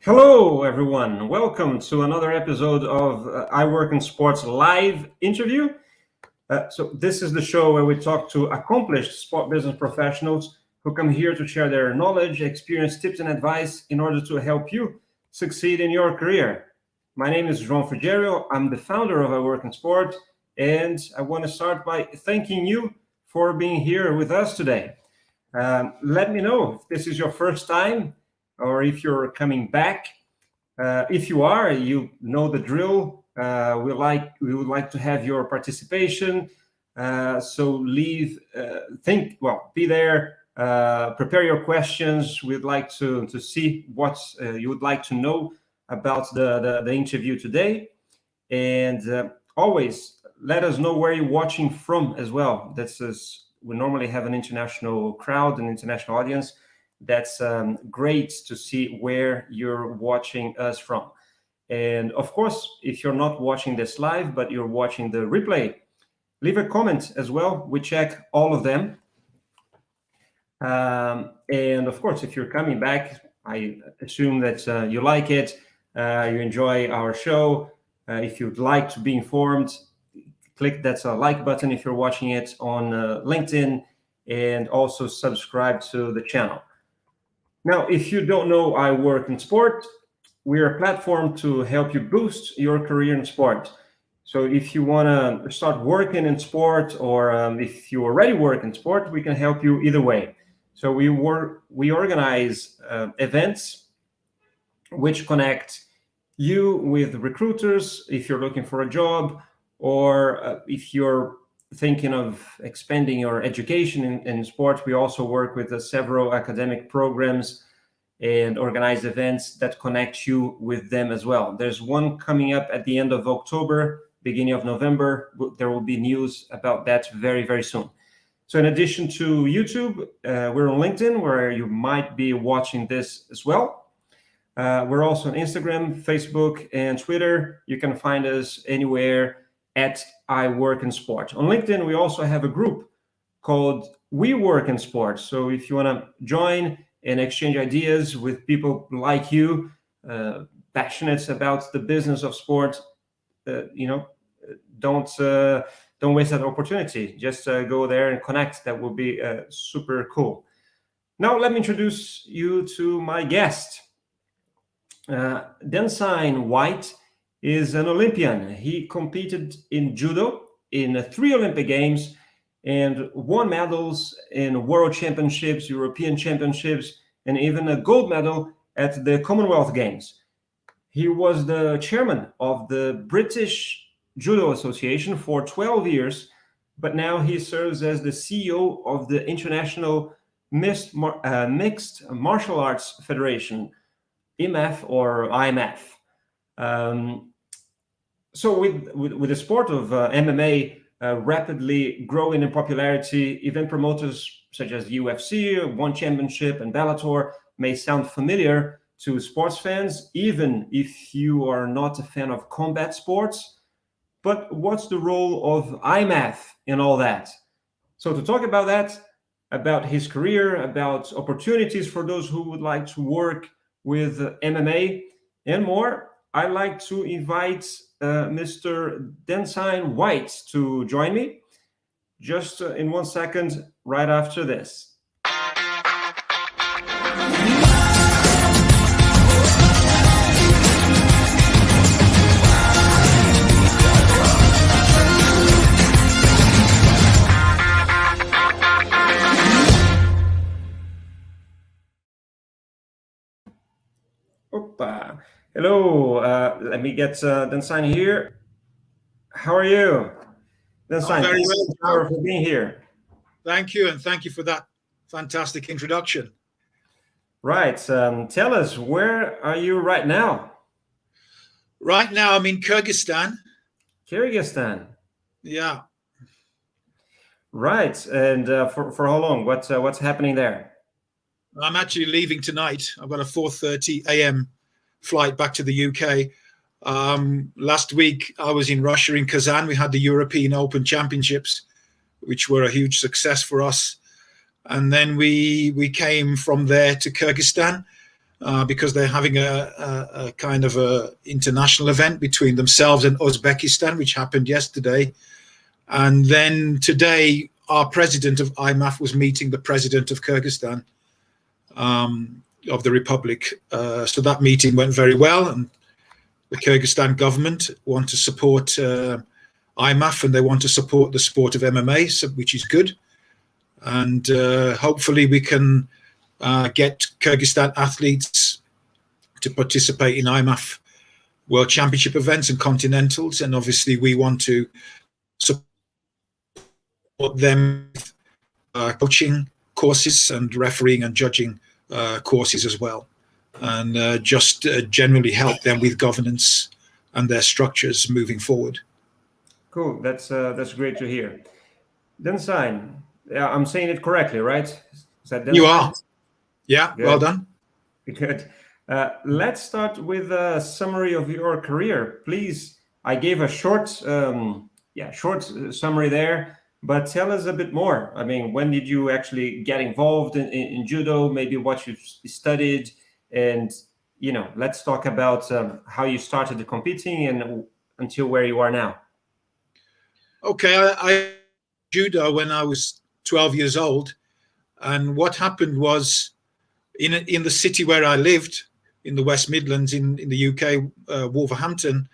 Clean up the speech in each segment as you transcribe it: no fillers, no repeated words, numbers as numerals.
Hello, everyone. Welcome to another episode of I Work in Sports live interview. So this is the show where we talk to accomplished sport business professionals who come here to share their knowledge, experience, tips, and advice in order to help you succeed in your career. My name is João Frigerio. I'm the founder of I Work in Sport, and I want to start by thanking you for being here with us today. Let me know if this is your first time or if you're coming back. If you are, you know the drill. We would like to have your participation. So be there, prepare your questions. We'd like to see what you would like to know about the interview today. And always let us know where you're watching from as well. We normally have an international crowd, an international audience. That's great to see where you're watching us from. And of course, if you're not watching this live, but you're watching the replay, leave a comment as well. We check all of them. And of course, if you're coming back, I assume that you like it, you enjoy our show. If you'd like to be informed, click that like button if you're watching it on LinkedIn, and also subscribe to the channel. Now, if you don't know I Work in Sport, we're a platform to help you boost your career in sport. So if you want to start working in sport, or if you already work in sport, we can help you either way. So we organize events which connect you with recruiters if you're looking for a job, or if you're thinking of expanding your education in sport. We also work with several academic programs and organize events that connect you with them as well. There's one coming up at the end of October, beginning of November. There will be news about that very, very soon. So in addition to YouTube, we're on LinkedIn, where you might be watching this as well. We're also on Instagram, Facebook, and Twitter. You can find us anywhere at I Work in Sport. On LinkedIn, we also have a group called We Work in Sport. So if you want to join and exchange ideas with people like you, passionate about the business of sport, don't waste that opportunity. Just go there and connect. That will be super cool. Now, let me introduce you to my guest. Densign White is an Olympian. He competed in judo in 3 Olympic Games and won medals in World Championships, European Championships, and even a gold medal at the Commonwealth Games. He was the chairman of the British Judo Association for 12 years, but now he serves as the CEO of the International Mixed Martial Arts Federation, IMMAF or IMMAF. So with the sport of MMA rapidly growing in popularity, event promoters such as UFC, One Championship, and Bellator may sound familiar to sports fans, even if you are not a fan of combat sports. But what's the role of IMMAF in all that? So to talk about that, about his career, about opportunities for those who would like to work with MMA and more, I'd like to invite Mr. Densign White to join me just in 1 second, right after this. Opa. Hello, let me get Densign here. How are you? Densign, very well for being here. Thank you, and thank you for that fantastic introduction. Right, tell us, where are you right now? Right now, I'm in Kyrgyzstan. Kyrgyzstan. Yeah. Right, and for how long? What's happening there? I'm actually leaving tonight. I've got a 4:30 a.m. flight back to the UK. Last week, I was in Russia, in Kazan. We had the European Open Championships, which were a huge success for us. And then we came from there to Kyrgyzstan. because they're having a kind of a international event between themselves and Uzbekistan, which happened yesterday. And then today, our president of IMMAF was meeting the president of Kyrgyzstan, of the Republic. So that meeting went very well, and the Kyrgyzstan government want to support IMMAF, and they want to support the sport of MMA, which is good. And hopefully we can get Kyrgyzstan athletes to participate in IMMAF World Championship events and continentals. And obviously we want to support them with coaching courses and refereeing and judging courses as well. And just generally help them with governance and their structures moving forward. Cool. That's great to hear. Densign. Yeah, I'm saying it correctly, right? Is that Densign? You are. Yeah, good. Well done. Good. Let's start with a summary of your career, please. I gave a short summary there, but tell us a bit more. I mean, when did you actually get involved in judo? Maybe what you studied, and let's talk about how you started competing and until where you are now. Okay, I judo when I was 12 years old, and what happened was in the city where I lived in the West Midlands in the UK, Wolverhampton,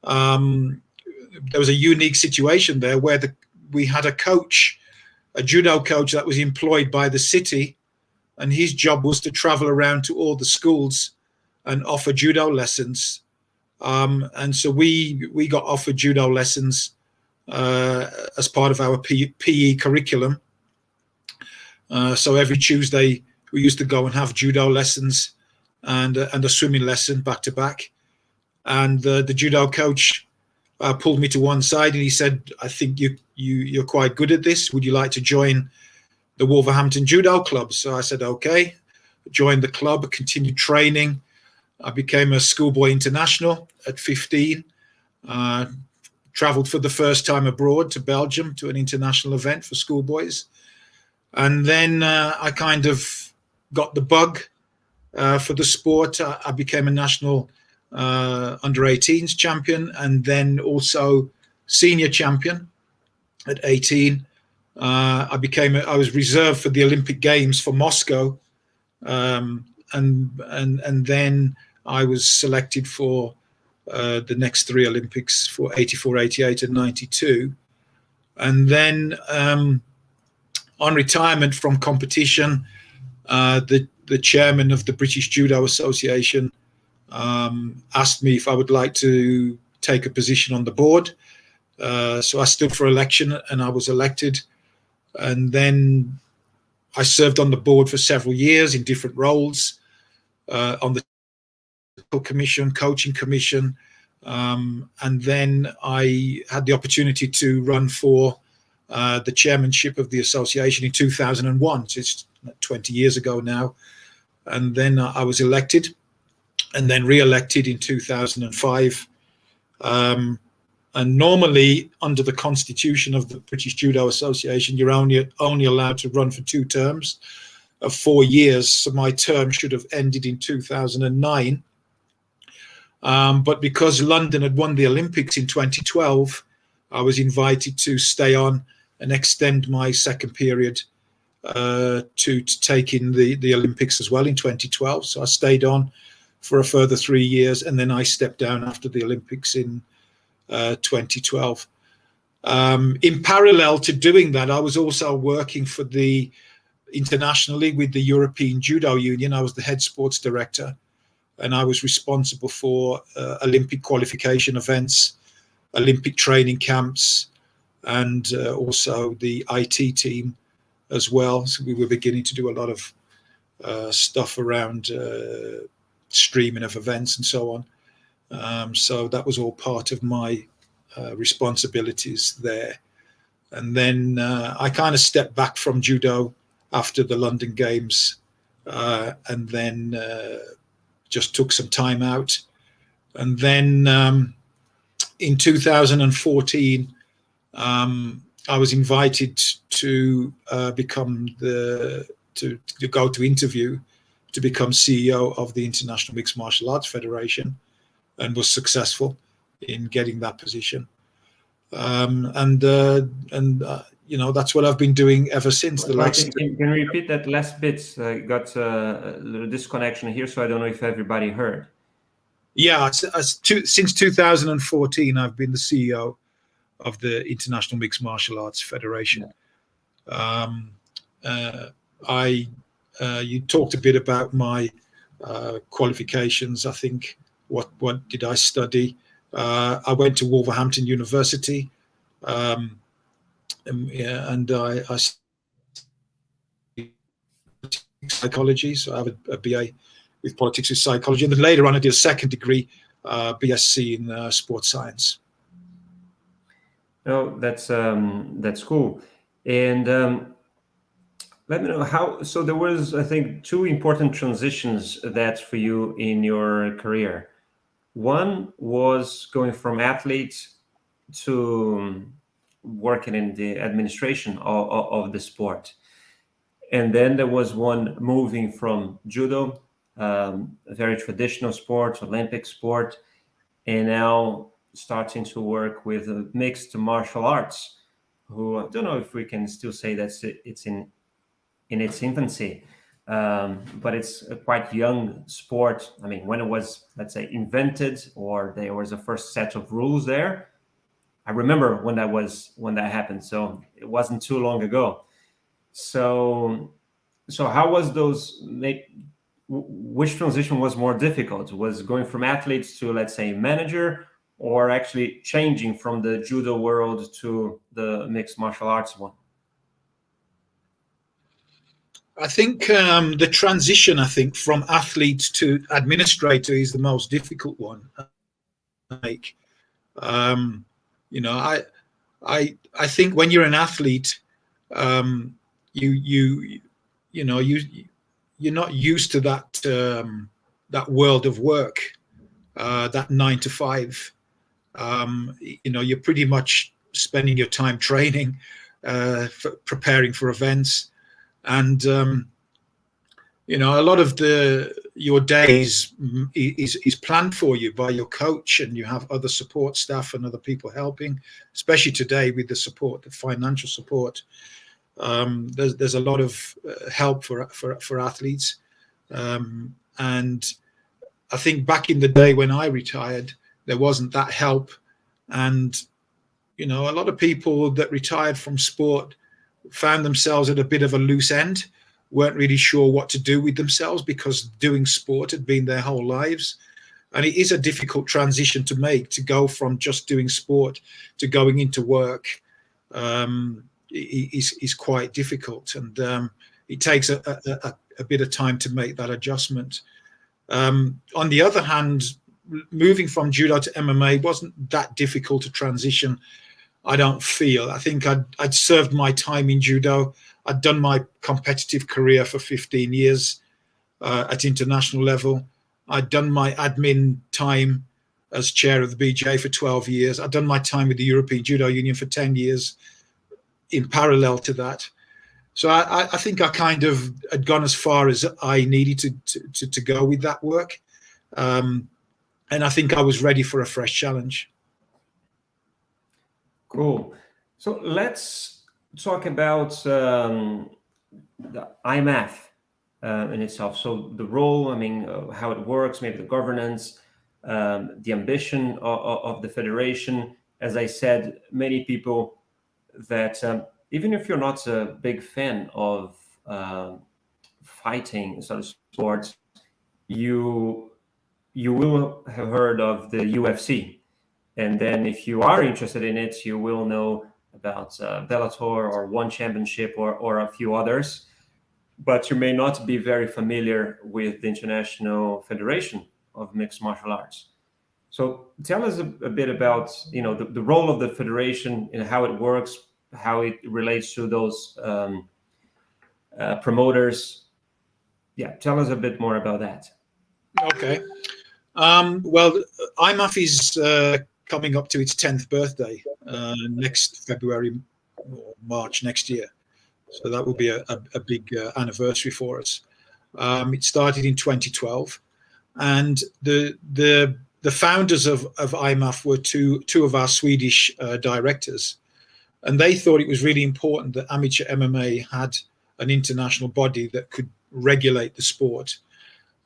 there was a unique situation there where we had a judo coach that was employed by the city, and his job was to travel around to all the schools and offer judo lessons. And so we got offered judo lessons as part of our PE curriculum. So every Tuesday we used to go and have judo lessons and a swimming lesson back to back. And the judo coach pulled me to one side and he said, "I think you're quite good at this. Would you like to join the Wolverhampton Judo Club?" So I said, okay. Joined the club, continued training. I became a schoolboy international at 15. Traveled for the first time abroad to Belgium to an international event for schoolboys. And then I kind of got the bug for the sport. I became a national under-18s champion and then also senior champion at 18. I was reserved for the Olympic Games for Moscow, and then I was selected for the next three Olympics for 84, 88, and 92. And then on retirement from competition, the chairman of the British Judo Association asked me if I would like to take a position on the board. So I stood for election and I was elected. And then I served on the board for several years in different roles, on the commission, coaching commission. And then I had the opportunity to run for the chairmanship of the association in 2001. So it's 20 years ago now. And then I was elected and then re-elected in 2005. And normally, under the constitution of the British Judo Association, you're only allowed to run for 2 terms of 4 years. So my term should have ended in 2009. But because London had won the Olympics in 2012, I was invited to stay on and extend my second period to take in the Olympics as well in 2012. So I stayed on for a further 3 years, and then I stepped down after the Olympics in 2012. In parallel to doing that, I was also working for internationally with the European Judo Union. I was the head sports director, and I was responsible for Olympic qualification events, Olympic training camps, and also the IT team as well. So we were beginning to do a lot of stuff around streaming of events and so on. So that was all part of my responsibilities there. And then I kind of stepped back from judo after the London Games, and then just took some time out. And then in 2014, I was invited to go to interview to become CEO of the International Mixed Martial Arts Federation, and was successful in getting that position. You know, that's what I've been doing ever since. Can you repeat that last bit? Got a little disconnection here, so I don't know if everybody heard. Yeah, since 2014, I've been the CEO of the International Mixed Martial Arts Federation. You talked a bit about my qualifications. I think, what did I study? I went to Wolverhampton University, and I studied psychology. So I have a BA with politics and psychology, and then later on I did a second degree, BSc in sports science. Oh, that's cool. And let me know how. So there was, I think, two important transitions that for you in your career. One was going from athlete to working in the administration of the sport, and then there was one moving from judo, a very traditional sport, Olympic sport, and now starting to work with mixed martial arts, who I don't know if we can still say that it's in its infancy, but it's a quite young sport. I mean, when it was, let's say, invented, or there was a first set of rules there, I remember when that happened, so it wasn't too long ago. So how was those? Which transition was more difficult? Was going from athletes to, let's say, manager, or actually changing from the judo world to the mixed martial arts one? I think the transition, from athlete to administrator is the most difficult one to make. You know, I think when you're an athlete, you're not used to that world of work, that 9 to 5. You know, you're pretty much spending your time training, preparing for events, and you know, a lot of your days is planned for you by your coach, and you have other support staff and other people helping, especially today with the support, the financial support. There's a lot of help for athletes, and I think back in the day when I retired, there wasn't that help, and you know, a lot of people that retired from sport found themselves at a bit of a loose end, weren't really sure what to do with themselves because doing sport had been their whole lives. And it is a difficult transition to make, to go from just doing sport to going into work. Is quite difficult, and it takes a bit of time to make that adjustment. On the other hand, moving from judo to MMA wasn't that difficult a transition, I don't feel. I think I'd served my time in judo. I'd done my competitive career for 15 years at international level. I'd done my admin time as chair of the BJ for 12 years. I'd done my time with the European Judo Union for 10 years in parallel to that. So I think I kind of had gone as far as I needed to go with that work. And I think I was ready for a fresh challenge. Cool. So let's talk about the IMMAF in itself. So the role, I mean, how it works, maybe the governance, the ambition of the federation. As I said, many people that even if you're not a big fan of fighting sort of sports, you will have heard of the UFC. And then if you are interested in it, you will know about Bellator or One Championship or a few others. But you may not be very familiar with the International Federation of Mixed Martial Arts. So tell us a bit about, you know, the role of the federation and how it works, how it relates to those promoters. Yeah, tell us a bit more about that. Okay. Well, IMMAF is coming up to its 10th birthday next February or March next year. So that will be a big anniversary for us. It started in 2012, and the founders of IMMAF were two of our Swedish directors, and they thought it was really important that amateur MMA had an international body that could regulate the sport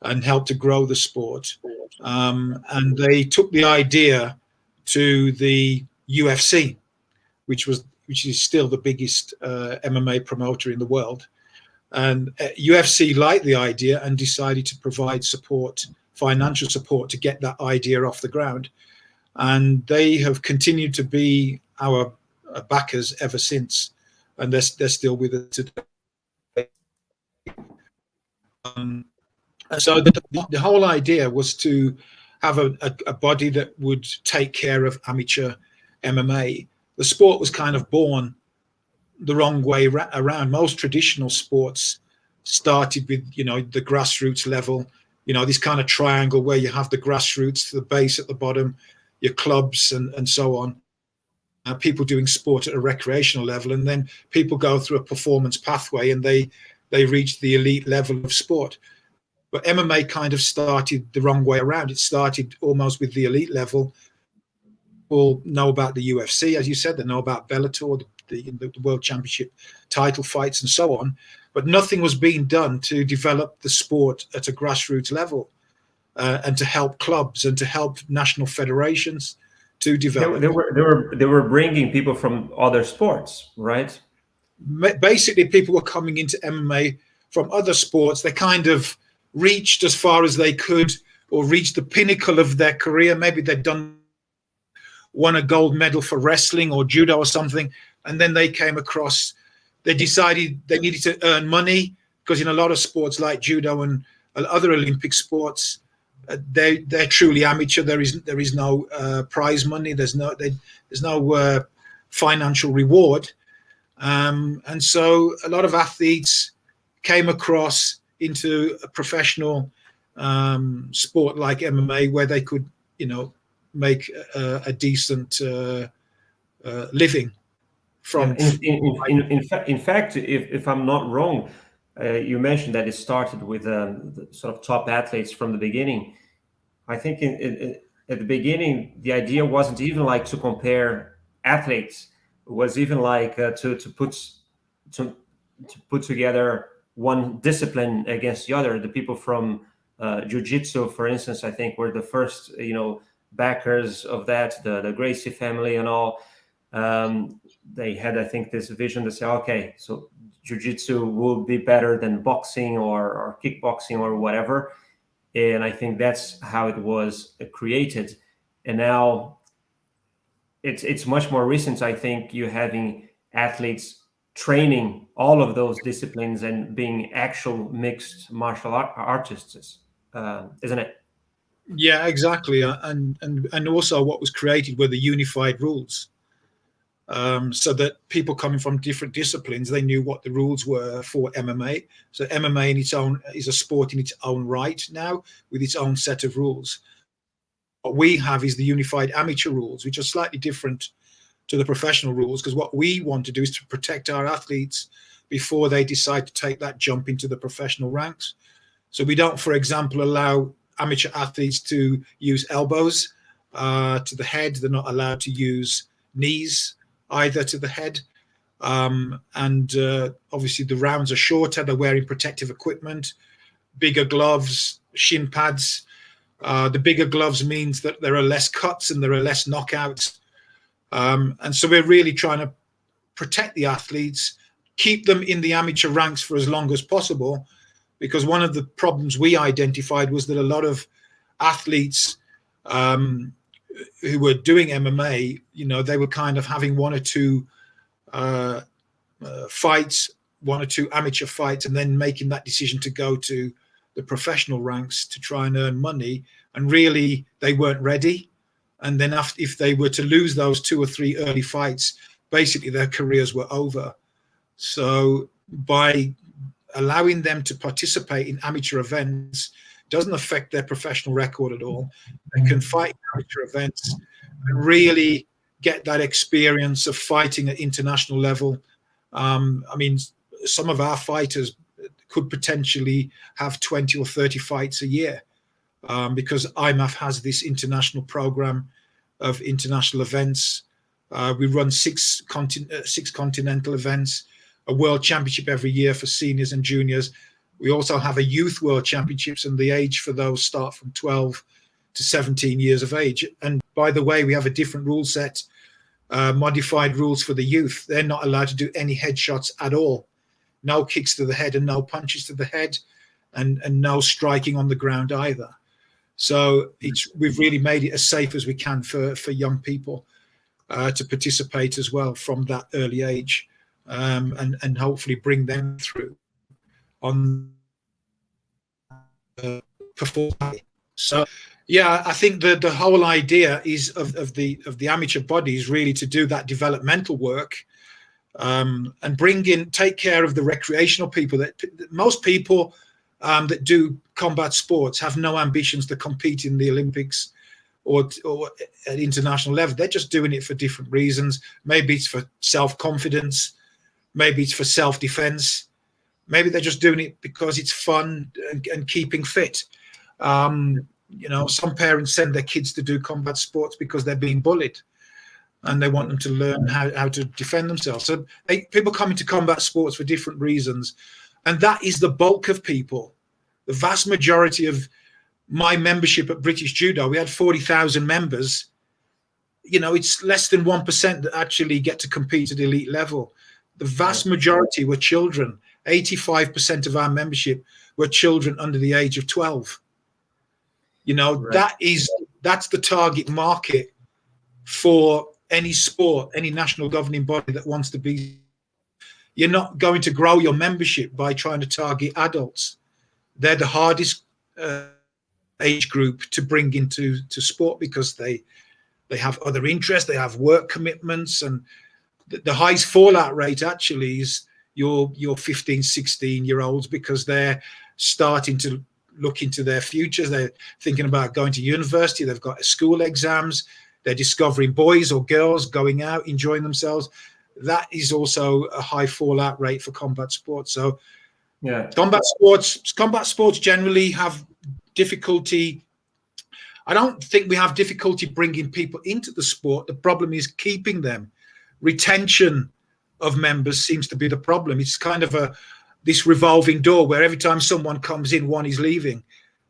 and help to grow the sport. And they took the idea to the UFC, which is still the biggest MMA promoter in the world. And UFC liked the idea and decided to provide support, financial support, to get that idea off the ground. And they have continued to be our backers ever since, and they're still with us today. So the whole idea was to have a body that would take care of amateur MMA. The sport was kind of born the wrong way around. Most traditional sports started with, the grassroots level, this kind of triangle where you have the grassroots, the base at the bottom, your clubs and so on. People doing sport at a recreational level, and then people go through a performance pathway and they reach the elite level of sport. But MMA kind of started the wrong way around. It started almost with the elite level. People know about the UFC, as you said, they know about Bellator, the World Championship title fights and so on, but nothing was being done to develop the sport at a grassroots level, and to help clubs and to help national federations to develop. They were bringing people from other sports, right? Basically, people were coming into MMA from other sports. They kind of reached as far as they could, or reached the pinnacle of their career. Maybe they'd won a gold medal for wrestling or judo or something, and then they came across, they decided they needed to earn money, because in a lot of sports like judo and other Olympic sports, they're truly amateur. There is no prize money. There's no financial reward, and so a lot of athletes came across into a professional sport like MMA, where they could, make a decent living from. In fact, if I'm not wrong, you mentioned that it started with the sort of top athletes from the beginning. I think at the beginning, the idea wasn't even like to compare athletes. It was even like to put together one discipline against the other. The people from jiu-jitsu, for instance, I think were the first, backers of that, the Gracie family and all. They had, I think, this vision to say, okay, so jiu-jitsu will be better than boxing or kickboxing or whatever. And I think that's how it was created. And now it's much more recent. I think you having athletes training all of those disciplines and being actual mixed martial artists, isn't it? Yeah, exactly. And also what was created were the unified rules, so that people coming from different disciplines, they knew what the rules were for MMA. So MMA in its own is a sport in its own right now, with its own set of rules. What we have is the unified amateur rules, which are slightly different to the professional rules, because what we want to do is to protect our athletes before they decide to take that jump into the professional ranks. So we don't, for example, allow amateur athletes to use elbows to the head. They're not allowed to use knees either to the head. And obviously the rounds are shorter. They're wearing protective equipment, bigger gloves, shin pads. The bigger gloves means that there are less cuts and there are less knockouts. And so we're really trying to protect the athletes, keep them in the amateur ranks for as long as possible, because one of the problems we identified was that a lot of athletes who were doing MMA, they were kind of having one or two fights, one or two amateur fights, and then making that decision to go to the professional ranks to try and earn money. And really, they weren't ready. And then if they were to lose those 2 or 3 early fights, basically their careers were over. So by allowing them to participate in amateur events doesn't affect their professional record at all. They can fight in amateur events and really get that experience of fighting at international level. I mean, some of our fighters could potentially have 20 or 30 fights a year, because IMMAF has this international program of international events. We run six continental events, a world championship every year for seniors and juniors. We also have a youth world championships, and the age for those start from 12 to 17 years of age. And by the way, we have a different rule set, modified rules for the youth. They're not allowed to do any headshots at all. No kicks to the head and no punches to the head, and no striking on the ground either. So we've really made it as safe as we can for young people to participate as well from that early age, and hopefully bring them through on performance. So yeah, I think the whole idea is of the amateur bodies really to do that developmental work, and take care of the recreational people. That most people that do combat sports have no ambitions to compete in the Olympics or at international level. They're just doing it for different reasons. Maybe it's for self-confidence, maybe it's for self-defense, maybe they're just doing it because it's fun and keeping fit. You know, some parents send their kids to do combat sports because they're being bullied and they want them to learn how to defend themselves. So people come into combat sports for different reasons, and that is the bulk of people. The vast majority of my membership at British Judo, we had 40,000 members. You know, it's less than 1% that actually get to compete at elite level. The vast majority were children. 85% of our membership were children under the age of 12. You know, right. That's the target market for any sport, any national governing body that wants to be. You're not going to grow your membership by trying to target adults. They're the hardest age group to bring into sport because they have other interests, they have work commitments, and the highest fallout rate actually is your 15, 16-year-olds, because they're starting to look into their futures. They're thinking about going to university. They've got school exams. They're discovering boys or girls, going out, enjoying themselves. That is also a high fallout rate for combat sports. So yeah, combat sports generally have difficulty. I don't think we have difficulty bringing people into the sport. The problem is keeping them. Retention of members seems to be the problem. It's kind of this revolving door where every time someone comes in, one is leaving,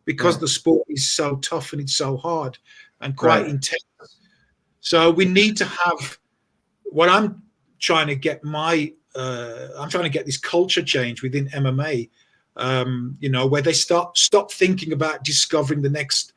because the sport is so tough and it's so hard and quite intense. So we need to have what I'm trying to get I'm trying to get this culture change within MMA, you know, where they stop thinking about discovering the next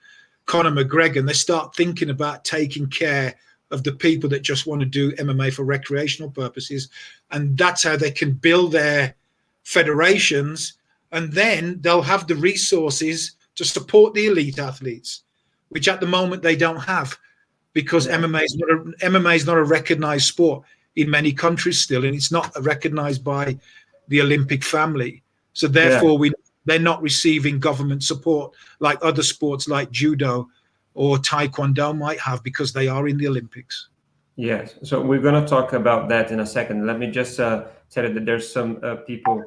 Conor McGregor, and they start thinking about taking care of the people that just want to do MMA for recreational purposes. And that's how they can build their federations, and then they'll have the resources to support the elite athletes, which at the moment they don't have, because MMA is not a recognized sport in many countries still, and it's not recognized by the Olympic family. So therefore they're not receiving government support like other sports like judo or taekwondo might have, because they are in the Olympics. Yes, so we're going to talk about that in a second. Let me just tell you that there's some people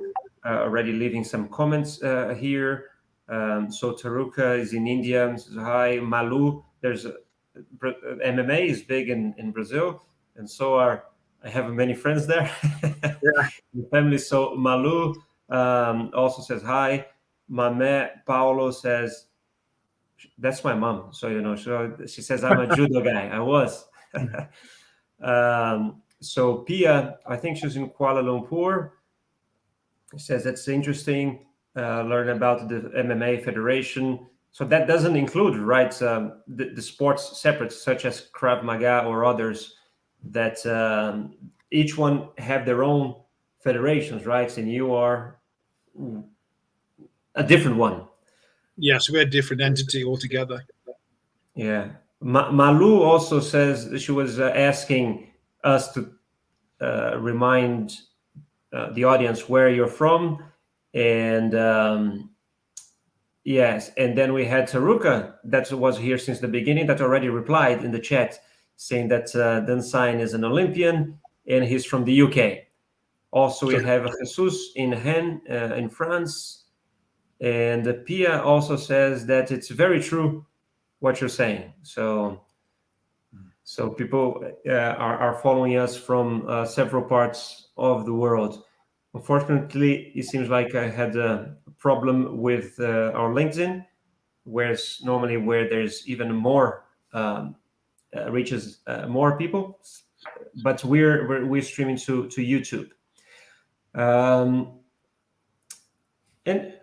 already leaving some comments here. So Taruka is in India, says hi. Malu, there's MMA is big in Brazil, and so I have many friends there. The family. So Malu also says hi. Mame Paulo says, that's my mom. So, you know, she says, I'm a judo guy. I was. So Pia, I think she's in Kuala Lumpur, says that's interesting. Learn about the MMA Federation. So that doesn't include, right, the sports separate, such as Krav Maga or others, that each one have their own federations, right? And you are a different one. Yes, we're a different entity altogether. Yeah. Malu also says she was asking us to remind the audience where you're from. And yes, and then we had Taruka that was here since the beginning, that already replied in the chat saying that Densign is an Olympian and he's from the UK. Also, we have Jesus in Rennes in France. And Pia also says that it's very true what you're saying. So people are following us from several parts of the world. Unfortunately, it seems like I had a problem with our LinkedIn, whereas normally where there's even more reaches more people, but we're streaming to YouTube. And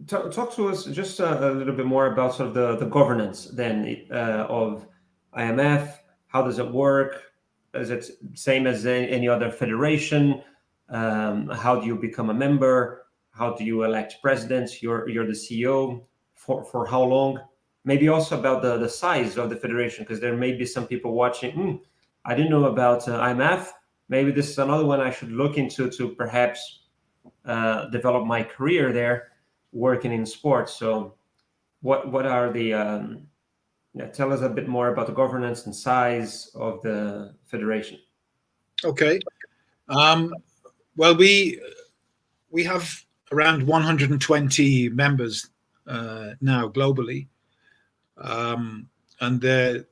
talk to us just a little bit more about sort of the governance then of IMMAF. How does it work? Is it same as any other federation? How do you become a member? How do you elect presidents? You're the CEO for how long? Maybe also about the size of the federation, because there may be some people watching. I didn't know about IMMAF. Maybe this is another one I should look into to perhaps develop my career there, working in sports. So what are the tell us a bit more about the governance and size of the federation. Okay. Well, we have around 120 members now globally, and they're,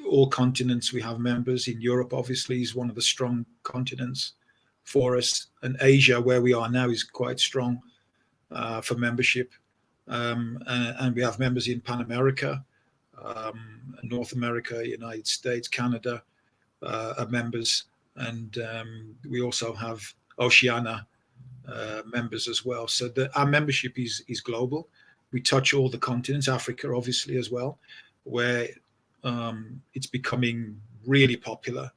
all continents. We have members in Europe. Obviously, is one of the strong continents for us, and Asia, where we are now, is quite strong for membership, and we have members in Pan America, North America, United States, Canada are members, and we also have Oceania members as well. So our membership is global. We touch all the continents, Africa obviously as well, where it's becoming really popular.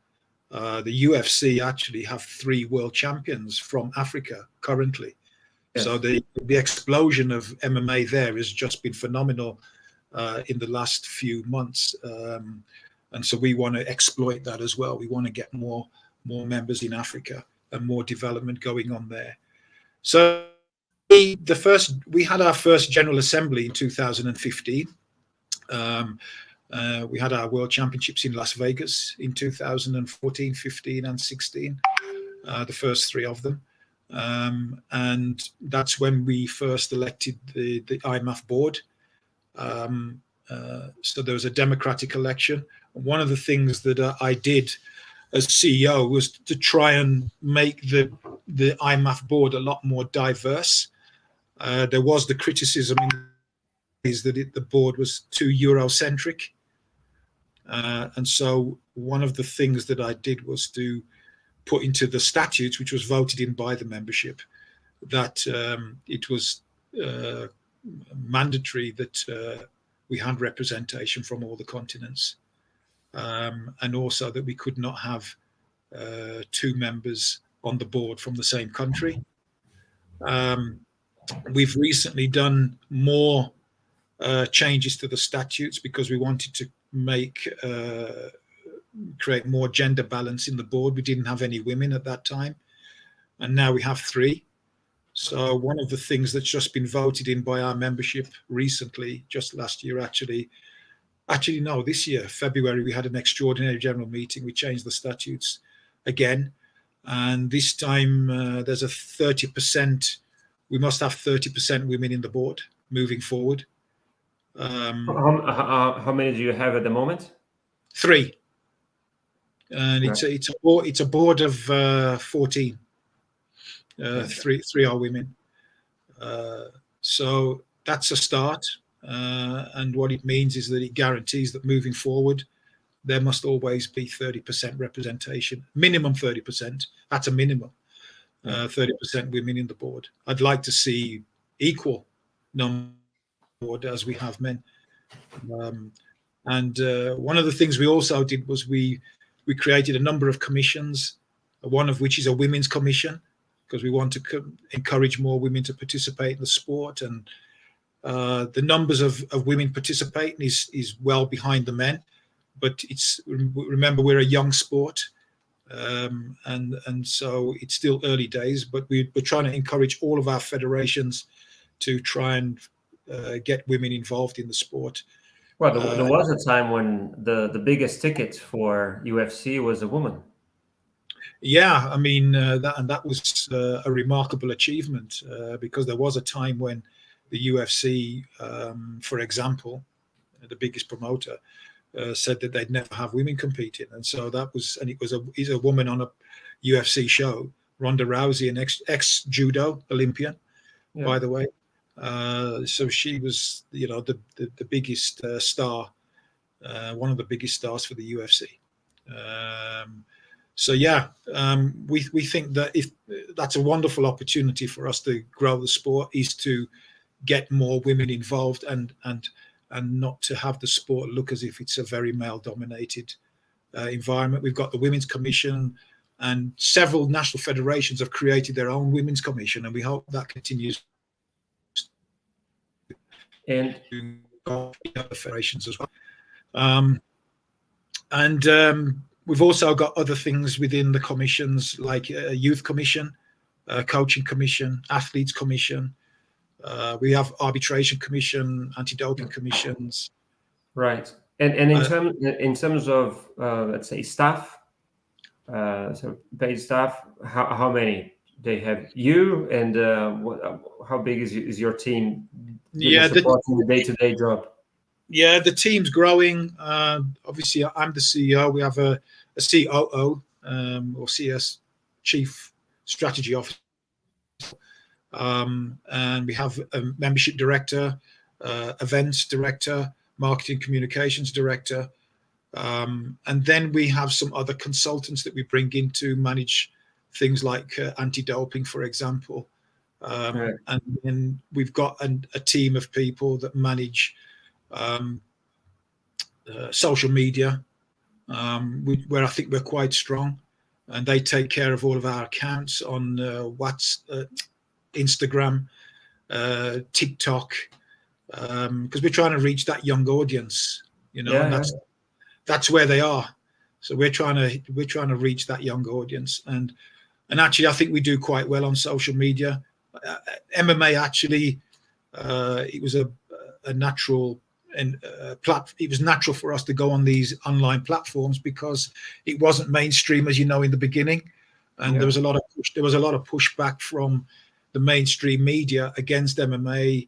The UFC actually have 3 world champions from Africa currently. Yes. So the explosion of MMA there has just been phenomenal in the last few months. And so we want to exploit that as well. We want to get more members in Africa and more development going on there. So we had our first General Assembly in 2015. We had our World Championships in Las Vegas in 2014, 15, and 16, the first 3 of them. And that's when we first elected the IMMAF board. So there was a democratic election. One of the things that I did as CEO was to try and make the IMMAF board a lot more diverse. There was the criticism that the board was too Eurocentric. And so one of the things that I did was to put into the statutes, which was voted in by the membership, that it was mandatory that we had representation from all the continents, and also that we could not have 2 members on the board from the same country. We've recently done more changes to the statutes because we wanted to create more gender balance in the board. We didn't have any women at that time, and now we have 3. So one of the things that's just been voted in by our membership recently, just last year this year, February, we had an extraordinary general meeting. We changed the statutes again, and this time there's a 30%. We must have 30% women in the board moving forward. How many do you have at the moment? 3, and it's a board of 14. 3 are women. So that's a start, and what it means is that it guarantees that moving forward there must always be 30% representation, minimum 30%. That's a minimum. 30% women in the board. I'd like to see equal number board as we have men. And one of the things we also did was we created a number of commissions, one of which is a women's commission, because we want to encourage more women to participate in the sport. And the numbers of women participating is well behind the men, but remember, we're a young sport. And so it's still early days, but we're trying to encourage all of our federations to try and get women involved in the sport. Well, there was a time when the biggest ticket for UFC was a woman. Yeah, I mean that was a remarkable achievement because there was a time when the UFC, for example, the biggest promoter, said that they'd never have women competing, and so that was, and he's a woman on a UFC show, Ronda Rousey, an ex judo Olympian, by the way. So she was, the biggest star, one of the biggest stars for the UFC. So yeah, we think that if that's a wonderful opportunity for us to grow the sport, is to get more women involved and not to have the sport look as if it's a very male-dominated environment. We've got the Women's Commission, and several national federations have created their own Women's Commission, and we hope that continues. And other federations as well. We've also got other things within the commissions, like a youth commission, coaching commission, athletes commission. We have arbitration commission, anti-doping commissions. Right. And in terms of let's say staff, so paid staff, how many they have? You and how big is your team? Supporting the day-to-day job. Yeah, the team's growing. Obviously, I'm the CEO. We have a COO or CS, Chief Strategy Officer, and we have a membership director, events director, marketing communications director, and then we have some other consultants that we bring in to manage things like anti-doping, for example. Right. And then we've got a team of people that manage social media, where I think we're quite strong, and they take care of all of our accounts on Instagram, TikTok, because we're trying to reach that young audience, and that's where they are. So we're trying to reach that young audience, and actually I think we do quite well on social media. MMA actually, it was a natural. And it was natural for us to go on these online platforms because it wasn't mainstream, as you know, in the beginning, and there was a lot of pushback from the mainstream media against MMA.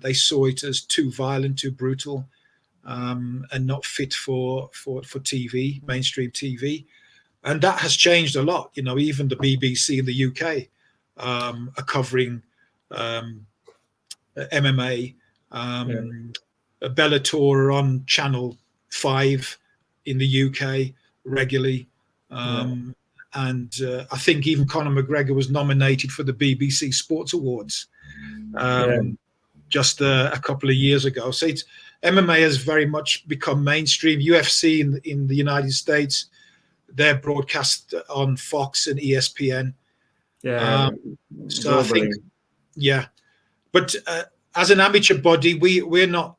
They saw it as too violent, too brutal, and not fit for TV, mainstream TV, and that has changed a lot. Even the BBC in the UK are covering MMA. Bellator on Channel 5 in the UK regularly. And I think even Conor McGregor was nominated for the BBC Sports Awards just a couple of years ago. So MMA has very much become mainstream. UFC in the United States, they're broadcast on Fox and ESPN. So I think, but as an amateur body, we're not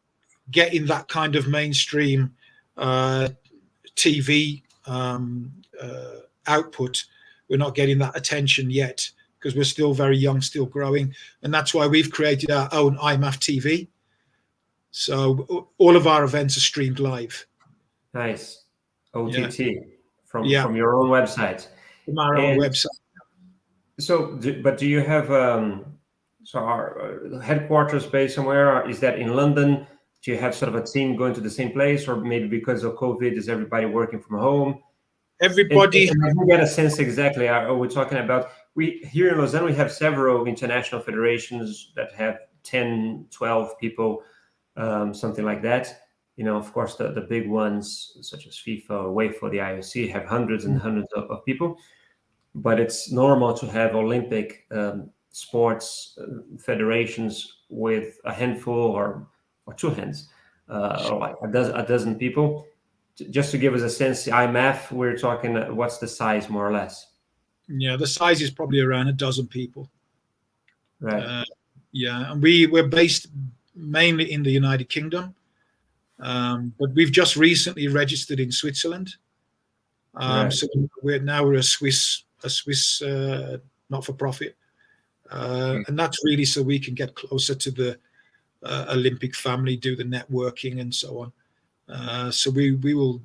getting that kind of mainstream TV output. We're not getting that attention yet because we're still very young, still growing, and that's why we've created our own IMMAF TV. So all of our events are streamed live. Nice. OTT from your own website. From our own website. So, but do you have our headquarters based somewhere? Or is that in London? Do you have sort of a team going to the same place, or maybe because of COVID, is everybody working from home? Everybody. And I get a sense exactly. Are we talking about? We here in Lausanne, we have several international federations that have 10, 12 people, something like that. Of course, the big ones such as FIFA or UEFA, the IOC have hundreds and hundreds of people. But it's normal to have Olympic sports federations with a handful or two hands, or like a dozen people. Just to give us a sense, IMMAF, we're talking, what's the size more or less? Yeah, the size is probably around a dozen people. Right. And we're based mainly in the United Kingdom, but we've just recently registered in Switzerland. So we're a Swiss not-for-profit, and that's really so we can get closer to the Olympic family, do the networking and so on. So we will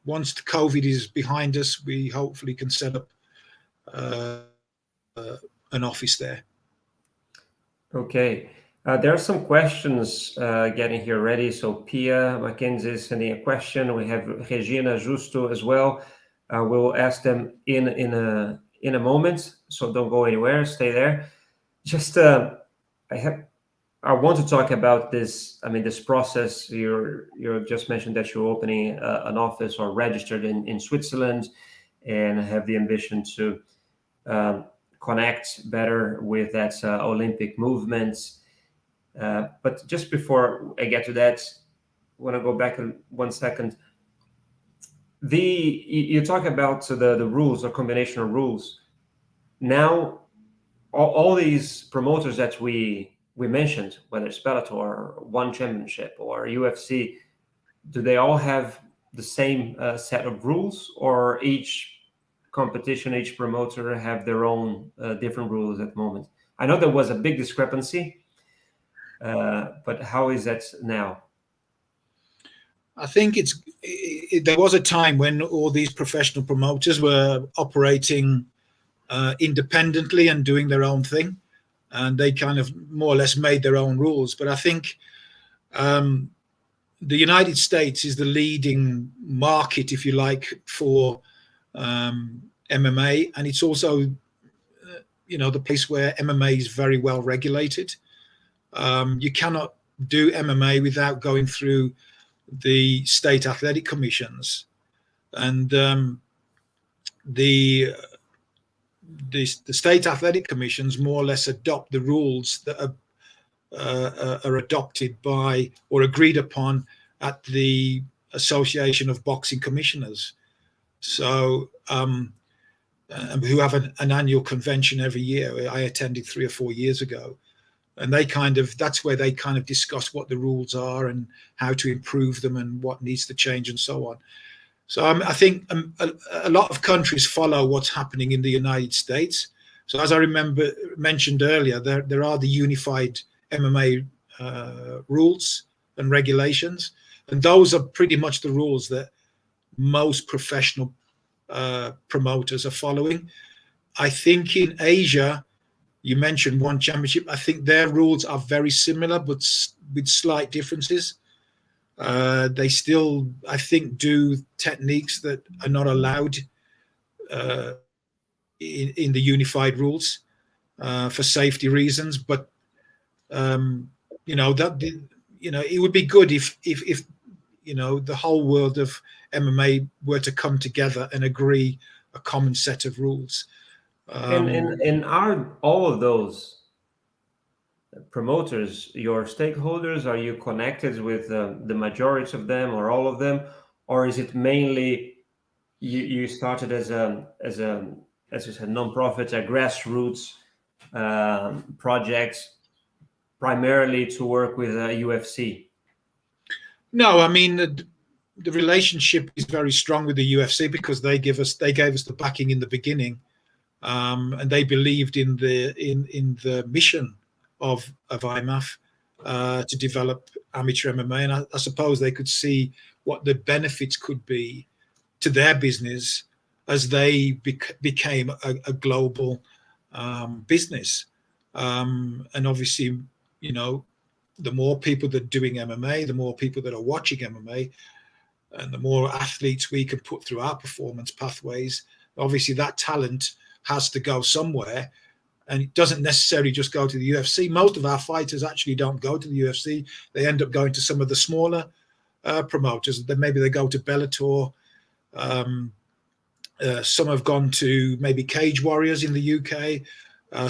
once the COVID is behind us, we hopefully can set up an office there. Okay. There are some questions getting here ready. So Pia Mackenzie is sending a question. We have Regina Justo as well. We'll ask them in a moment. So don't go anywhere. Stay there. Just I want to talk about this. I mean, this process. You just mentioned that you're opening an office or registered in Switzerland, and have the ambition to connect better with that Olympic movement. But just before I get to that, I want to go back 1 second. You talk about the rules or combination of rules. Now, all these promoters that we mentioned, whether it's Bellator, One Championship, or UFC, do they all have the same set of rules, or each competition, each promoter have their own different rules at the moment? I know there was a big discrepancy, but how is that now? I think there was a time when all these professional promoters were operating independently and doing their own thing, and they kind of more or less made their own rules. But I think the United States is the leading market, if you like, for MMA, and it's also the place where MMA is very well regulated. You cannot do MMA without going through the state athletic commissions, and the state athletic commissions more or less adopt the rules that are adopted by or agreed upon at the Association of Boxing Commissioners. So who have an annual convention every year. I attended 3 or 4 years ago, and that's where they kind of discuss what the rules are and how to improve them and what needs to change and so on. So I think a lot of countries follow what's happening in the United States. So as I mentioned earlier, there are the unified MMA rules and regulations, and those are pretty much the rules that most professional promoters are following. I think in Asia, you mentioned One Championship, I think their rules are very similar, but with slight differences. They still, I think, do techniques that are not allowed in the unified rules for safety reasons. But it would be good if the whole world of MMA were to come together and agree a common set of rules. And are all of those promoters your stakeholders? Are you connected with the majority of them or all of them, or is it mainly you started as you said, non-profit, a grassroots project, primarily to work with UFC? No, I mean the relationship is very strong with the UFC because they gave us the backing in the beginning, and they believed in the mission of IMMAF to develop amateur MMA, and I suppose they could see what the benefits could be to their business as they became a global business. And obviously, the more people that are doing MMA, the more people that are watching MMA, and the more athletes we can put through our performance pathways. Obviously, that talent has to go somewhere, and it doesn't necessarily just go to the UFC. Most of our fighters actually don't go to the UFC. They end up going to some of the smaller promoters. Then maybe they go to Bellator. Some have gone to maybe Cage Warriors in the UK.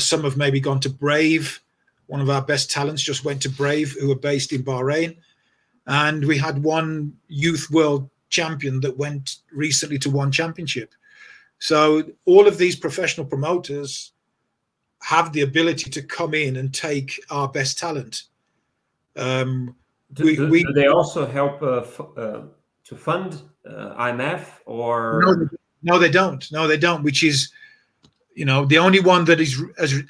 Some have maybe gone to Brave. One of our best talents just went to Brave, who are based in Bahrain. And we had one youth world champion that went recently to One Championship. So all of these professional promoters have the ability to come in and take our best talent. Do they also help to fund IMMAF or? No, they don't. No, they don't. Which is, the only one that is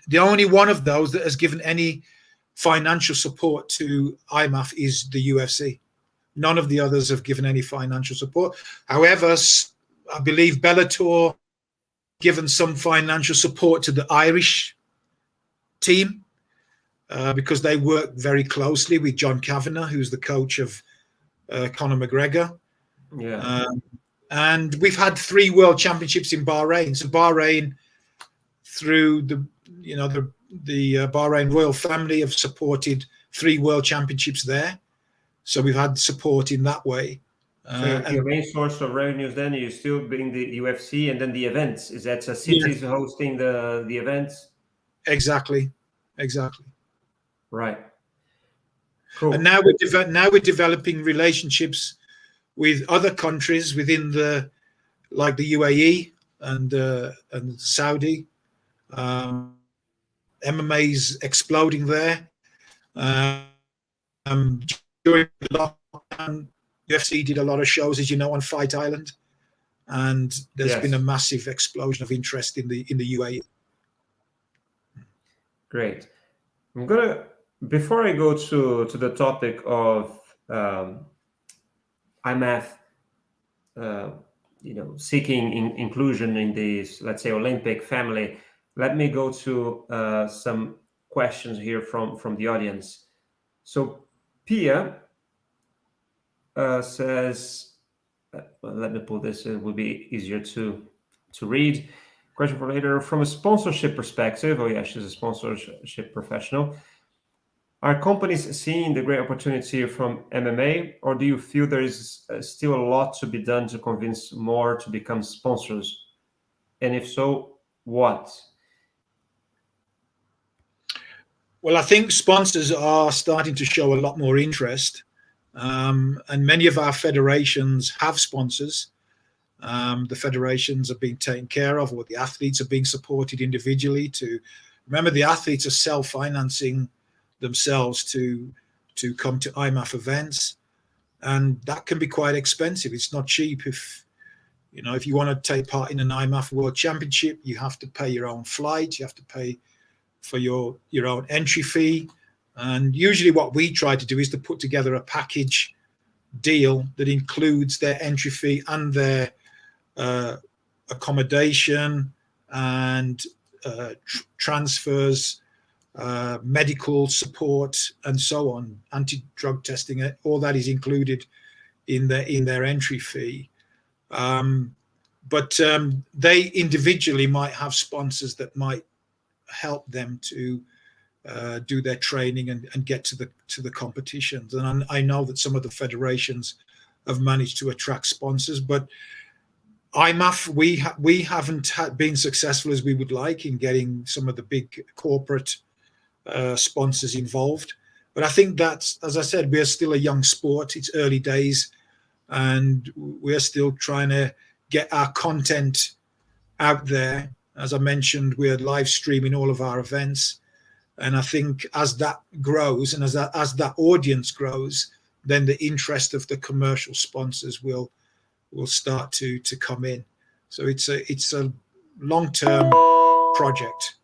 the only one of those that has given any financial support to IMMAF is the UFC. None of the others have given any financial support. However, I believe Bellator given some financial support to the Irish team because they work very closely with John Kavanagh, who's the coach of Conor McGregor. Yeah. And we've had 3 world championships in Bahrain. So Bahrain, through the Bahrain royal family, have supported 3 world championships there. So we've had support in that way. So your main source of revenues then is still being the UFC and then the events. Is that cities hosting the events? Exactly. Right. Cool. And now we're developing relationships with other countries within like the UAE and Saudi. MMA's exploding there. During the lockdown, UFC did a lot of shows, as you know, on Fight Island, and there's been a massive explosion of interest in the UAE. Great. I'm gonna, before I go to the topic of IMMAF, seeking inclusion in this, let's say, Olympic family, let me go to some questions here from the audience. So Pia says, let me pull this, it will be easier to read. Question for later. From a sponsorship perspective, oh yeah, she's a sponsorship professional. Are companies seeing the great opportunity from MMA, or do you feel there is still a lot to be done to convince more to become sponsors? And if so, what? Well, I think sponsors are starting to show a lot more interest, and many of our federations have sponsors. The federations are being taken care of, or the athletes are being supported individually. Remember, the athletes are self-financing themselves to come to IMMAF events, and that can be quite expensive. It's not cheap. If you want to take part in an IMMAF World Championship, you have to pay your own flight, you have to pay for your own entry fee, and usually what we try to do is to put together a package deal that includes their entry fee and their accommodation and transfers, medical support, and so on, anti-drug testing. All that is included in their entry fee. But they individually might have sponsors that might help them to do their training and get to the competitions. And I know that some of the federations have managed to attract sponsors, but IMMAF, we haven't been successful as we would like in getting some of the big corporate sponsors involved. But I think that's, as I said, we're still a young sport. It's early days, and we're still trying to get our content out there. As I mentioned, we're live streaming all of our events. And I think as that grows and as that audience grows, then the interest of the commercial sponsors will start to come in. So it's a long-term project.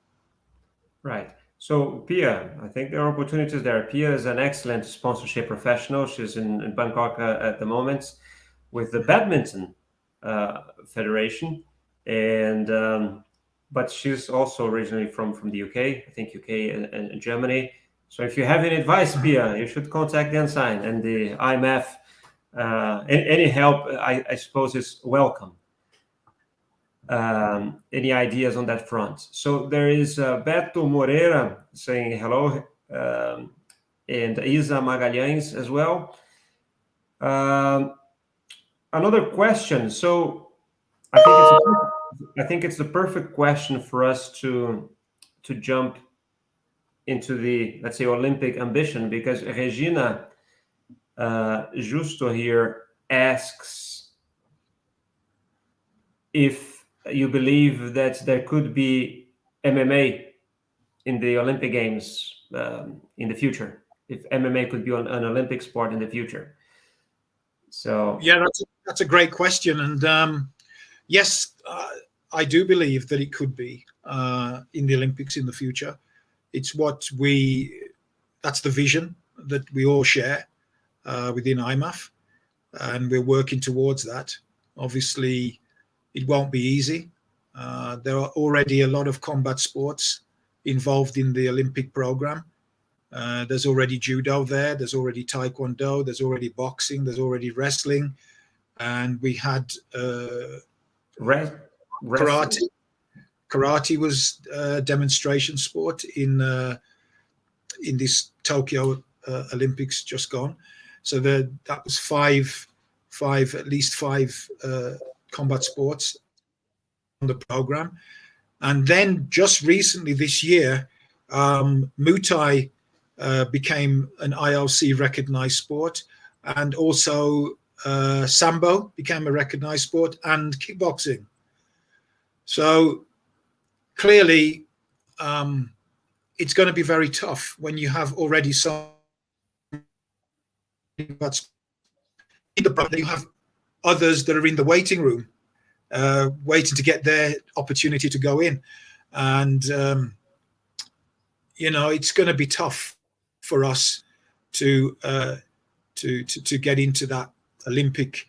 Right. So Pia, I think there are opportunities there. Pia is an excellent sponsorship professional. She's in Bangkok at the moment with the badminton federation, and but she's also originally from the UK, I think UK and Germany. So if you have any advice, Pia, you should contact Densign and the IMMAF. Any help, I suppose, is welcome. Any ideas on that front? So there is Beto Moreira saying hello, and Isa Magalhães as well. Another question. So I think it's the perfect question for us to jump into the, let's say, Olympic ambition, because Regina Justo here asks if you believe that there could be MMA in the Olympic Games in the future, if MMA could be an Olympic sport in the future. So yeah, that's a great question, and yes, I do believe that it could be in the Olympics in the future. It's that's the vision that we all share within IMMAF. and we're working towards that. Obviously, it won't be easy. There are already a lot of combat sports involved in the Olympic program. There's already judo there, there's already taekwondo, there's already boxing, there's already wrestling, and we had karate. Karate was a demonstration sport in this Tokyo Olympics just gone. So that was at least five combat sports on the program. And then just recently this year, Muay Thai became an IOC recognized sport, and also Sambo became a recognized sport, and kickboxing. So clearly, it's going to be very tough when you have already some. But you have others that are in the waiting room, waiting to get their opportunity to go in, and it's going to be tough for us to get into that Olympic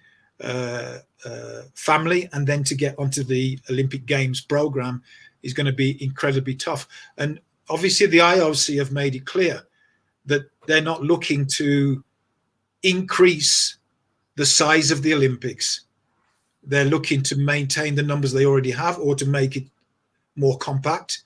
family, and then to get onto the Olympic Games program is going to be incredibly tough. And obviously the IOC have made it clear that they're not looking to increase the size of the Olympics. They're looking to maintain the numbers they already have, or to make it more compact.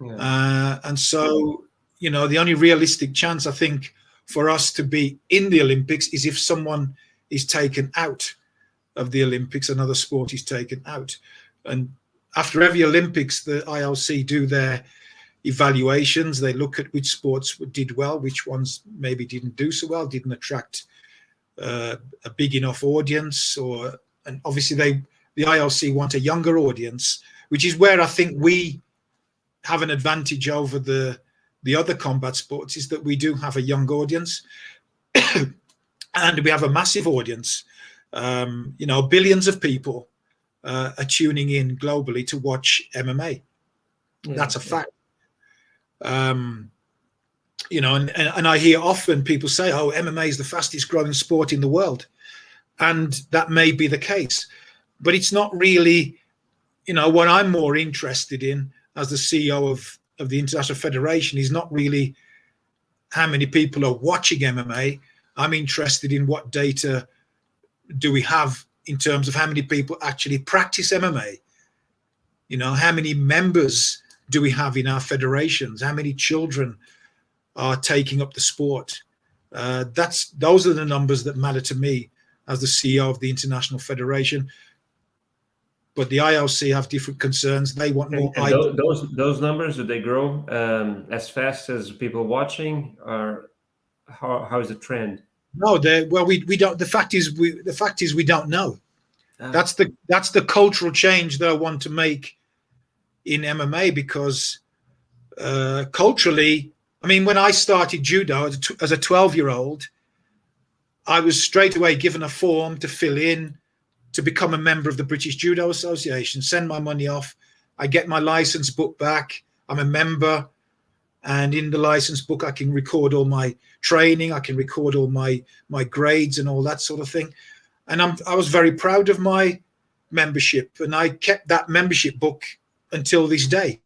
Yeah. And so, the only realistic chance, I think, for us to be in the Olympics is if someone is taken out of the Olympics, another sport is taken out. And after every Olympics, the IOC do their evaluations. They look at which sports did well, which ones maybe didn't do so well, didn't attract a big enough audience, and obviously the IOC want a younger audience, which is where I think we have an advantage over the other combat sports, is that we do have a young audience and we have a massive audience. Billions of people are tuning in globally to watch MMA. Yeah, that's a fact. And I hear often people say, oh, MMA is the fastest growing sport in the world. And that may be the case, but it's not really, what I'm more interested in as the CEO of the International Federation is not really how many people are watching MMA. I'm interested in what data do we have in terms of how many people actually practice MMA. How many members do we have in our federations? How many children are taking up the sport? Those are the numbers that matter to me as the CEO of the International Federation. But the IOC have different concerns. They want more. And those numbers, do they grow as fast as people watching, or how is the trend? No, we don't. The fact is we don't know. That's the cultural change that I want to make in MMA, because culturally, when I started judo as a 12-year-old, I was straight away given a form to fill in to become a member of the British Judo Association, send my money off. I get my license book back. I'm a member. And in the license book, I can record all my training. I can record all my grades and all that sort of thing. And I was very proud of my membership. And I kept that membership book until this day.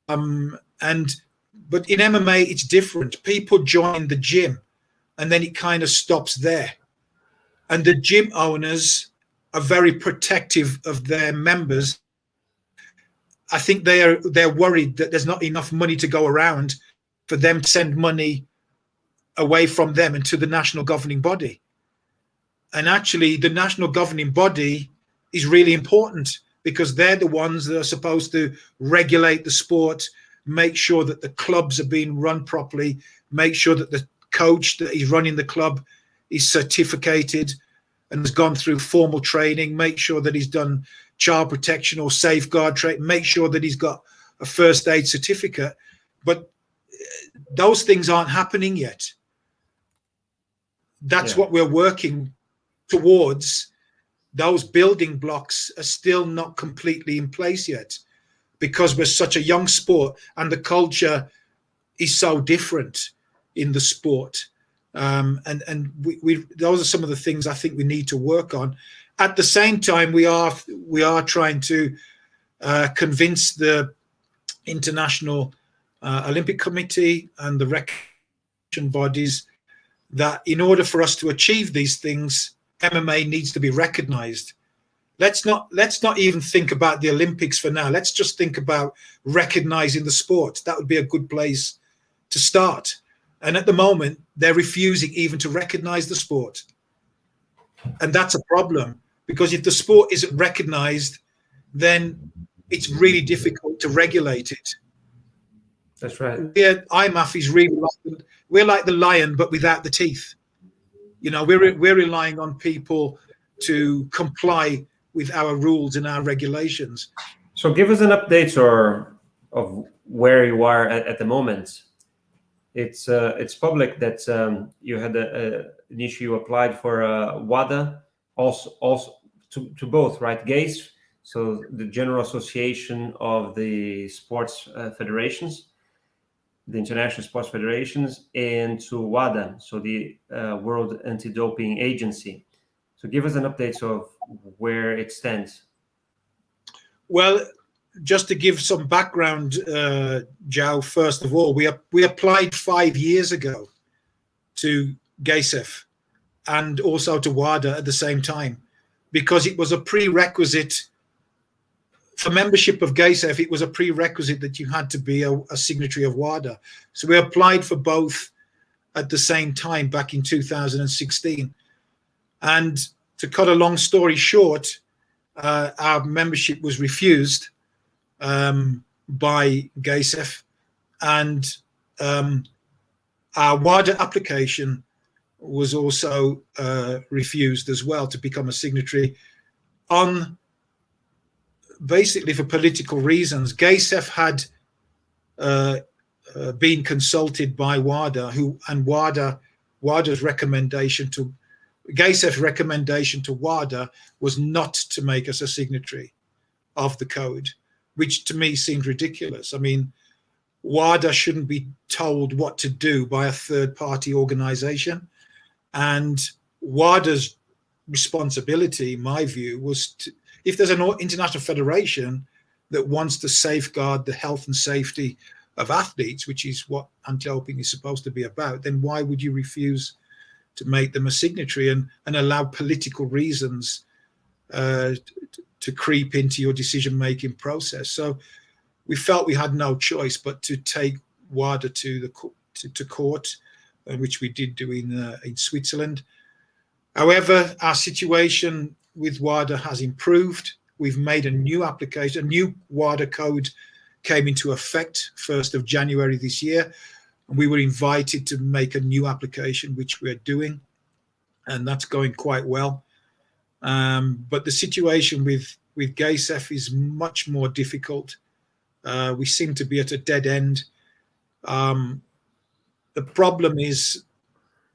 But in MMA, it's different. People join the gym, and then it kind of stops there. And the gym owners are very protective of their members. I think they're worried that there's not enough money to go around for them to send money away from them and to the national governing body. And actually, the national governing body is really important, because they're the ones that are supposed to regulate the sport, make sure that the clubs are being run properly, make sure that the coach that is running the club is certificated and has gone through formal training, make sure that he's done child protection or safeguard training, make sure that he's got a first aid certificate. But those things aren't happening yet. That's what we're working towards. Those building blocks are still not completely in place yet, because we're such a young sport and the culture is so different in the sport. And we those are some of the things I think we need to work on. At the same time, we are trying to convince the International Olympic Committee and the recognition bodies that in order for us to achieve these things, MMA needs to be recognized. Let's not even think about the Olympics for now. Let's just think about recognizing the sport. That would be a good place to start. And at the moment, they're refusing even to recognize the sport. And that's a problem, because if the sport isn't recognized, then it's really difficult to regulate it. That's right. IMMAF is really we're like the lion, but without the teeth. You know, we're relying on people to comply with our rules and our regulations. So give us an update of where you are at the moment. It's public that you had an issue, you applied for WADA, also to both, right? GASE, so the General Association of the Sports Federations, the International Sports Federations, and to WADA, so the World Anti-Doping Agency. So give us an update of where it stands. Well, just to give some background, Joe, first of all, we applied 5 years ago to GASEF and also to WADA at the same time, because it was a prerequisite for membership of GASEF. It was a prerequisite that you had to be a signatory of WADA. So we applied for both at the same time back in 2016. And to cut a long story short, our membership was refused by GASEF, and our WADA application was also refused as well to become a signatory, on basically for political reasons. GASEF had been consulted by WADA, WADA's recommendation to GASEF's recommendation to WADA was not to make us a signatory of the code, which to me seemed ridiculous. I mean, WADA shouldn't be told what to do by a third-party organization. And WADA's responsibility, in my view, was to, if there's an international federation that wants to safeguard the health and safety of athletes, which is what anti-doping is supposed to be about, then why would you refuse to make them a signatory and allow political reasons to creep into your decision-making process? So we felt we had no choice but to take WADA to court, which we did do in Switzerland. However, our situation with WADA has improved. We've made a new application. A new WADA code came into effect 1st of January this year, and we were invited to make a new application, which we're doing, and that's going quite well. But the situation with GASEF is much more difficult. We seem to be at a dead end. The problem is,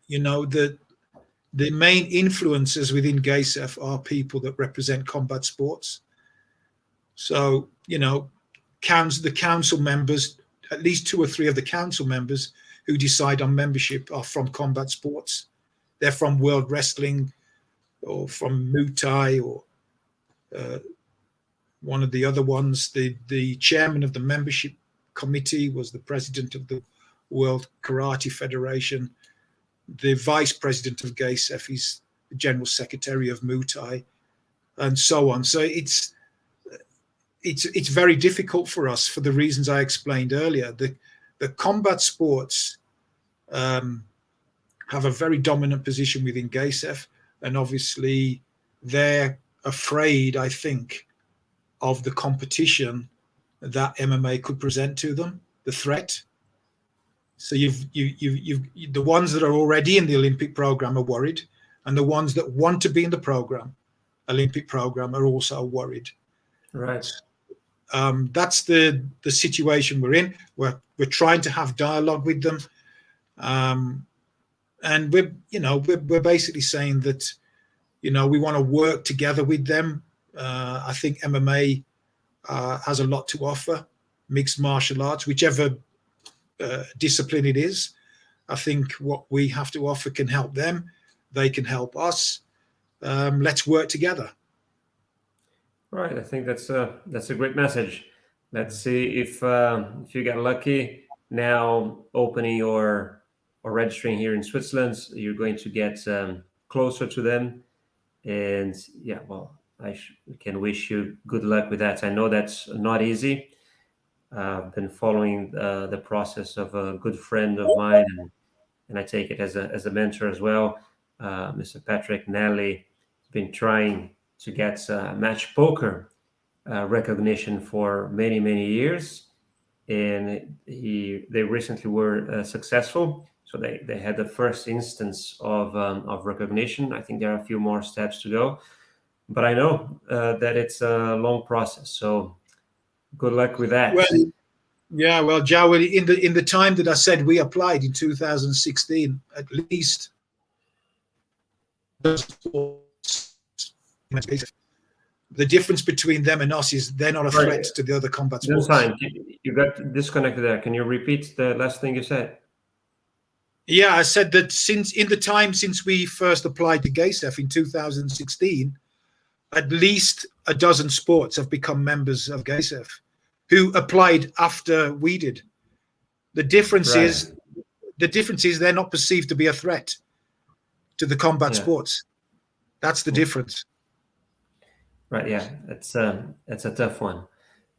you know, that the main influencers within GASEF are people that represent combat sports. So, you know, the council members, at least 2 or 3 of the council members who decide on membership are from combat sports. They're from World Wrestling or from Muay Thai or one of the other ones. The chairman of the membership committee was the president of the World Karate Federation. The vice president of GASEF is the general secretary of Muay Thai, and so on. So it's very difficult for us for the reasons I explained earlier. The combat sports have a very dominant position within GASEF, and obviously they're afraid, I think, of the competition that MMA could present to them, the threat. So you've the ones that are already in the Olympic program are worried, and the ones that want to be in the Olympic program are also worried. Right. That's the situation we're in. We're trying to have dialogue with them, and we're basically saying that, you know, we want to work together with them. I think MMA has a lot to offer, mixed martial arts, whichever discipline it is. I think what we have to offer can help them. They can help us. Let's work together. Right. I think that's a great message. Let's see if you get lucky now opening or registering here in Switzerland, you're going to get closer to them. And yeah, well, I can wish you good luck with that. I know that's not easy. I've been following the process of a good friend of mine, and I take it as a mentor as well. Mr. Patrick Nelly has been trying to get match poker recognition for many years, and they recently were successful. So they had the first instance of recognition. I think there are a few more steps to go, but I know that it's a long process. So good luck with that. Well, yeah, well, Joe, in the time that I said we applied in 2016, at least the difference between them and us is they're not a threat to the other combat sports. Densign, you got disconnected there. Can you repeat the last thing you said? Yeah, I said that since we first applied to GASEF in 2016, at least a dozen sports have become members of GASEF who applied after we did. The difference is they're not perceived to be a threat to the combat sports. That's the difference. Right. Yeah, that's a tough one.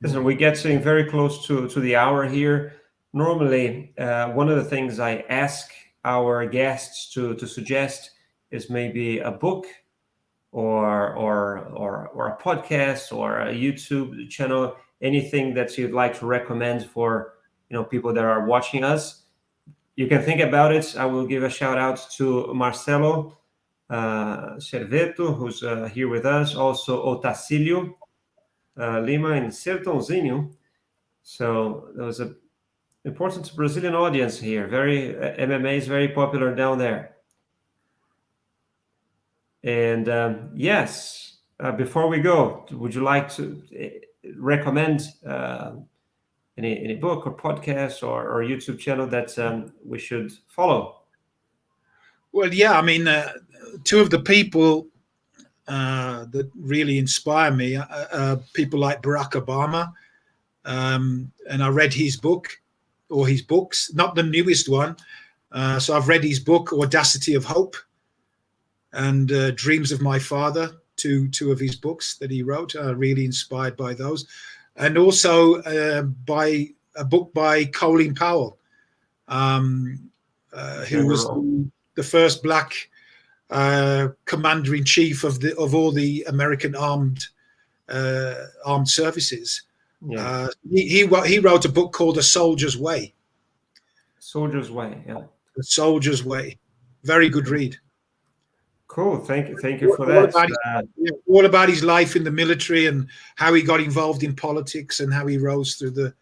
Listen, we're getting very close to the hour here. Normally, one of the things I ask our guests to suggest is maybe a book or a podcast or a YouTube channel, anything that you'd like to recommend for people that are watching us. You can think about it. I will give a shout out to Marcelo Cerveto, who's here with us, also Otacílio Lima in Sertãozinho. So there was an important Brazilian audience here. Very MMA is very popular down there. And yes, before we go, would you like to recommend any book or podcast or YouTube channel that we should follow? Well, yeah, I mean, two of the people that really inspire me are people like Barack Obama. And I read his book or his books, not the newest one. So I've read his book, Audacity of Hope, and Dreams of My Father, two of his books that he wrote. Really inspired by those. And also by a book by Colin Powell, who was the first black commander-in-chief of all the American armed services. Yeah. He wrote a book called A Soldier's Way. Soldier's Way, yeah. A Soldier's Way. Very good read. Cool. Thank you for that. All about his life in the military and how he got involved in politics and how he rose through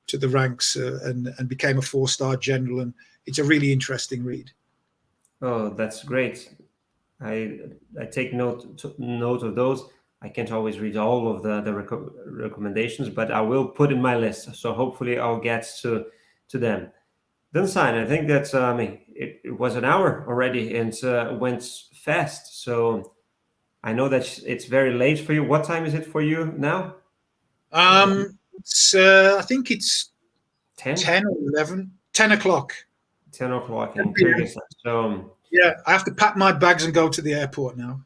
to the ranks and became a 4-star general. And it's a really interesting read. Oh, that's great. I take note of those. I can't always read all of the recommendations, but I will put in my list. So hopefully I'll get to them. Densign, I think that's it was an hour already and went fast. So I know that it's very late for you. What time is it for you now? I think it's 10 or 11, 10 o'clock. 10 o'clock in Kyrgyzstan. So yeah, I have to pack my bags and go to the airport now.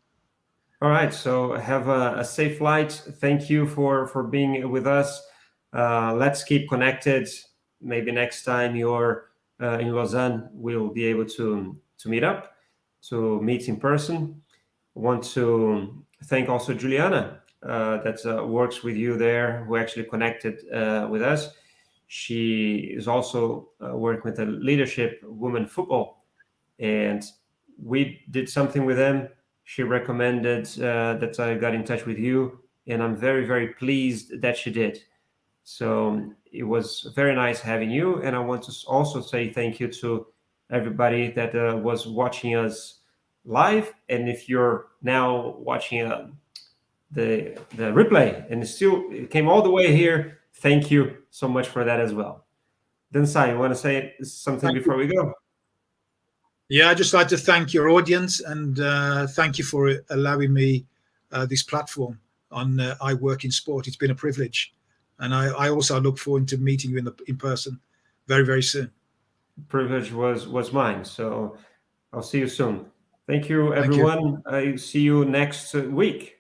All right. So have a safe flight. Thank you for being with us. Let's keep connected. Maybe next time you're in Lausanne, we'll be able to meet up, to meet in person. I want to thank also Juliana that works with you there, who actually connected with us. She is also working with the Leadership Women Football, and we did something with them. She recommended that I got in touch with you, and I'm very pleased that she did. So it was very nice having you, and I want to also say thank you to everybody that was watching us live. And if you're now watching the replay and it came all the way here, thank you so much for that as well. Densign, you want to say something before we go? Yeah, I'd just like to thank your audience and thank you for allowing me this platform on I Work in Sport. It's been a privilege. And I also look forward to meeting you in person very, very soon. Privilege was mine. So I'll see you soon. Thank you, Thank you. everyone. I see you next week.